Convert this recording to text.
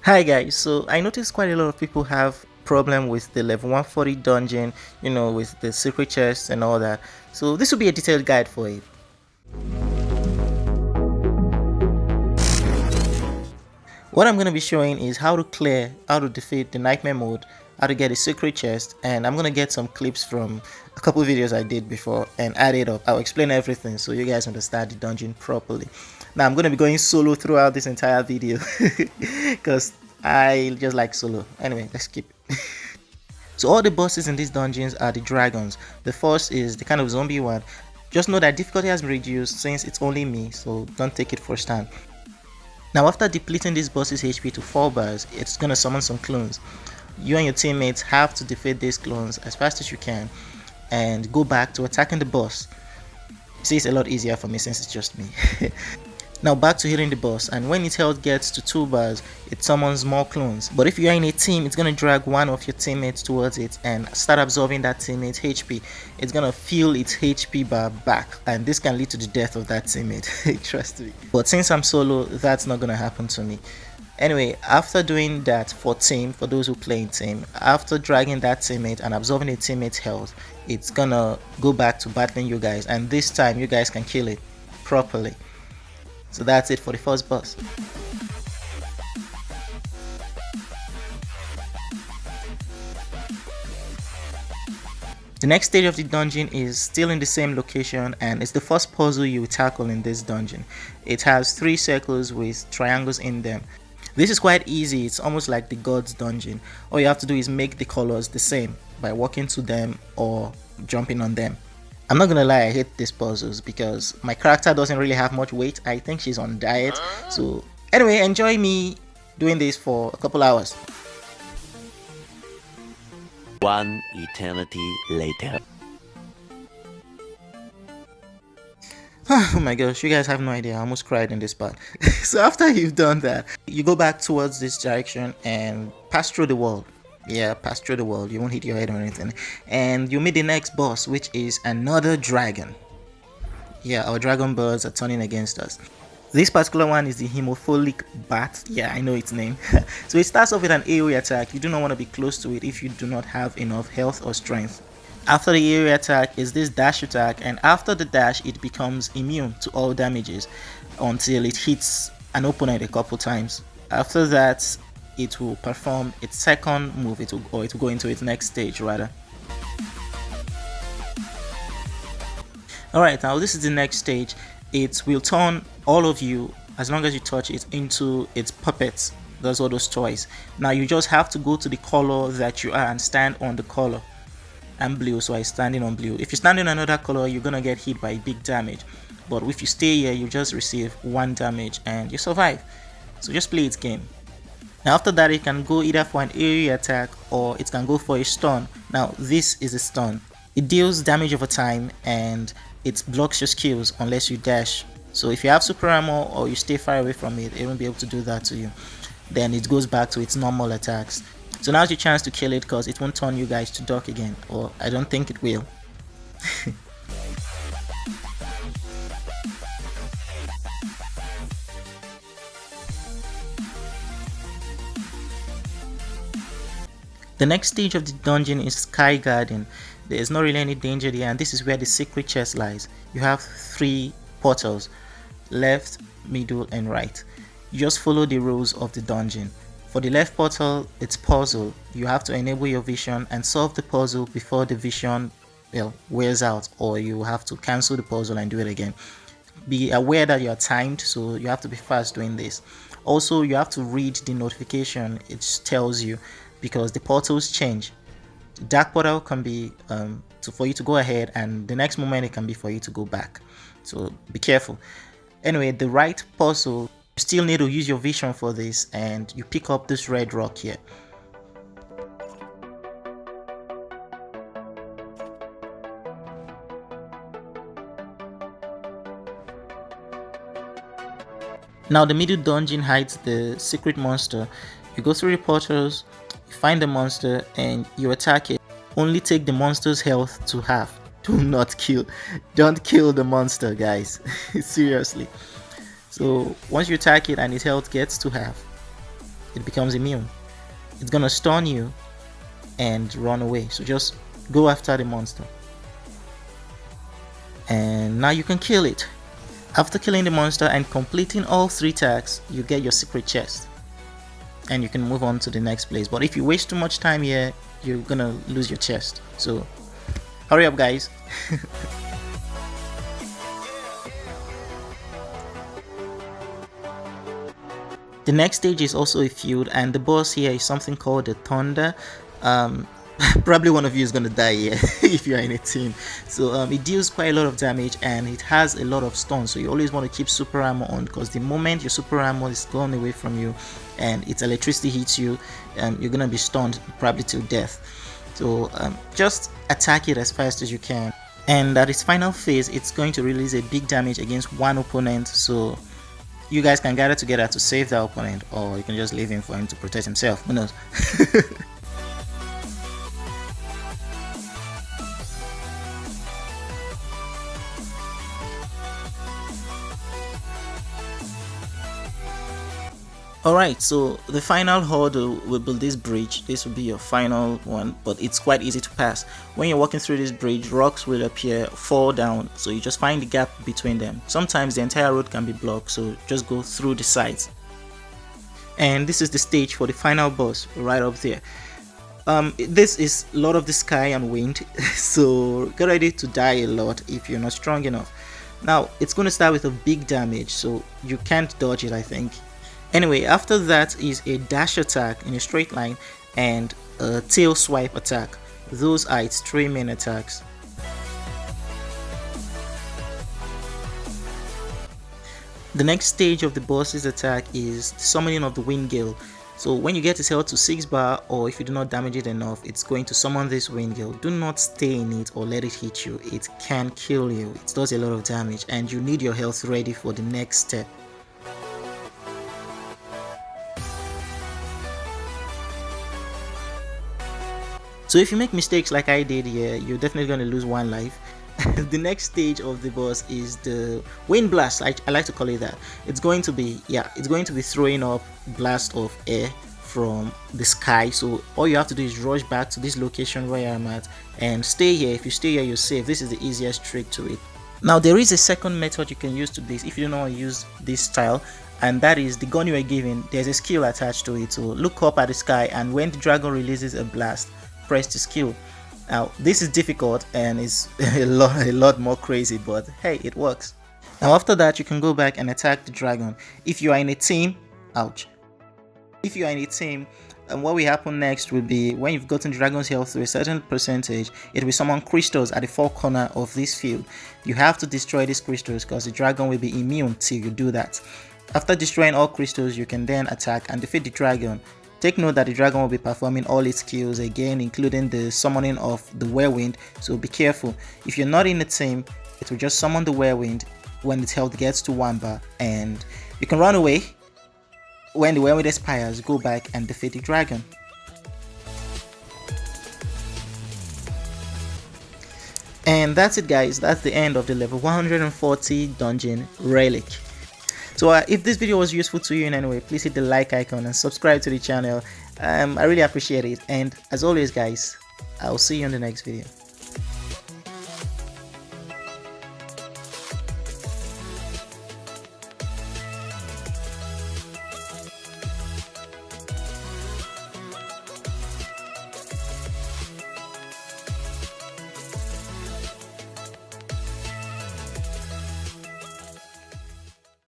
Hi guys, so I noticed quite a lot of people have problem with the level 140 dungeon, with the secret chests and all that. So this will be a detailed guide for it. What I'm going to be showing is how to clear, how to defeat the nightmare mode, how to get a secret chest, and I'm going to get some clips from a couple videos I did before and add it up. I'll explain everything so you guys understand the dungeon properly. Now I'm going to be going solo throughout this entire video because I just like solo. Anyway, let's keep it. So all the bosses in these dungeons are the dragons. The first is the kind of zombie one. Just know that difficulty has been reduced since it's only me, so don't take it for a stand. Now after depleting this boss's HP to 4 bars, it's gonna summon some clones. You and your teammates have to defeat these clones as fast as you can and go back to attacking the boss. See, it's a lot easier for me since it's just me. Now back to hitting the boss, and when its health gets to 2 bars, it summons more clones. But if you are in a team, it's gonna drag one of your teammates towards it and start absorbing that teammate's HP. It's gonna fill its HP bar back, and this can lead to the death of that teammate. Trust me. But since I'm solo, that's not gonna happen to me. Anyway, after doing that for those who play in team, after dragging that teammate and absorbing a teammate's health, it's gonna go back to battling you guys, and this time you guys can kill it properly. So that's it for the first boss. The next stage of the dungeon is still in the same location, and it's the first puzzle you will tackle in this dungeon. It has 3 circles with triangles in them. This is quite easy, it's almost like the gods dungeon. All you have to do is make the colors the same by walking to them or jumping on them. I'm not gonna lie, I hate these puzzles because my character doesn't really have much weight. I think she's on diet. So anyway, enjoy me doing this for a couple hours. One eternity later. Oh my gosh, you guys have no idea. I almost cried in this part. So after you've done that, you go back towards this direction and pass through the wall. Yeah, pass through the wall. You won't hit your head or anything. And you meet the next boss, which is another dragon. Yeah, our dragon birds are turning against us. This particular one is the hemophilic bat. Yeah, I know its name. So it starts off with an AoE attack. You do not want to be close to it if you do not have enough health or strength. After the AoE attack is this dash attack, and after the dash it becomes immune to all damages until it hits an opponent a couple times. After that, it will perform its second move, it will go into its next stage rather. Alright, now this is the next stage. It will turn all of you, as long as you touch it, into its puppets. That's all those toys. Now you just have to go to the color that you are and stand on the color. I'm blue, so I'm standing on blue. If you stand in another color, you're gonna get hit by big damage. But if you stay here, you just receive 1 damage and you survive. So just play its game. Now after that, it can go either for an AoE attack or it can go for a stun. Now this is a stun. It deals damage over time and it blocks your skills unless you dash. So if you have super armor or you stay far away from it, it won't be able to do that to you. Then it goes back to its normal attacks. So now's your chance to kill it because it won't turn you guys to duck again, or I don't think it will. The next stage of the dungeon is Sky Garden. There is not really any danger there, and this is where the secret chest lies. You have 3 portals, left, middle and right. You just follow the rules of the dungeon. For the left portal, it's puzzle. You have to enable your vision and solve the puzzle before the vision wears out, or you have to cancel the puzzle and do it again. Be aware that you are timed, so you have to be fast doing this. Also, you have to read the notification it tells you because the portals change. Dark portal can be for you to go ahead, and the next moment it can be for you to go back. So be careful. Anyway, the right puzzle, you still need to use your vision for this, and you pick up this red rock here. Now the middle dungeon hides the secret monster. You go through the portals, you find the monster and you attack it. Only take the monster's health to half. Do not kill. Don't kill the monster, guys. Seriously. So once you attack it and its health gets to half, it becomes immune. It's gonna stun you and run away. So just go after the monster. And now you can kill it. After killing the monster and completing all 3 tasks, you get your secret chest. And you can move on to the next place. But if you waste too much time here, you're gonna lose your chest. So hurry up, guys. The next stage is also a field, and the boss here is something called the Thunder. Probably one of you is gonna die here if you are in a team. So it deals quite a lot of damage and it has a lot of stuns, so you always want to keep super armor on, because the moment your super armor is gone away from you and its electricity hits you, you're gonna be stunned probably till death. So just attack it as fast as you can, and at its final phase it's going to release a big damage against one opponent, so you guys can gather together to save the opponent, or you can just leave him for him to protect himself, who knows. Alright, so the final hurdle will be this bridge. This will be your final one, but it's quite easy to pass. When you're walking through this bridge, rocks will appear, fall down, so you just find the gap between them. Sometimes the entire road can be blocked, so just go through the sides. And this is the stage for the final boss, right up there. This is Lord of the Sky and Wind, so get ready to die a lot if you're not strong enough. Now, it's going to start with a big damage, so you can't dodge it, I think. Anyway, after that is a dash attack in a straight line and a tail swipe attack. Those are its 3 main attacks. The next stage of the boss's attack is the summoning of the Wind Gale. So when you get its health to 6 bar, or if you do not damage it enough, it's going to summon this Wind Gale. Do not stay in it or let it hit you. It can kill you. It does a lot of damage and you need your health ready for the next step. So if you make mistakes like I did here, you're definitely going to lose 1 life. The next stage of the boss is the Wind Blast. I like to call it that. It's going to be throwing up blast of air from the sky. So all you have to do is rush back to this location where I'm at and stay here. If you stay here, you're safe. This is the easiest trick to it. Now there is a second method you can use to this if you don't want to use this style, and that is the gun you are given. There's a skill attached to it. So look up at the sky, and when the dragon releases a blast, press the skill. Now this is difficult and is a lot more crazy, but hey, it works. Now after that you can go back and attack the dragon. If you are in a team, ouch. If you are in a team, and what will happen next will be when you've gotten dragon's health to a certain percentage, it will summon crystals at the 4 corner of this field. You have to destroy these crystals because the dragon will be immune till you do that. After destroying all crystals, you can then attack and defeat the dragon. Take note that the dragon will be performing all its skills again, including the summoning of the whirlwind, so be careful. If you're not in the team, it will just summon the whirlwind when its health gets to 1 bar, and you can run away. When the whirlwind expires, go back and defeat the dragon. And that's it, guys. That's the end of the level 140 dungeon Relic. So if this video was useful to you in any way, please hit the like icon and subscribe to the channel. I really appreciate it. And as always, guys, I'll see you in the next video.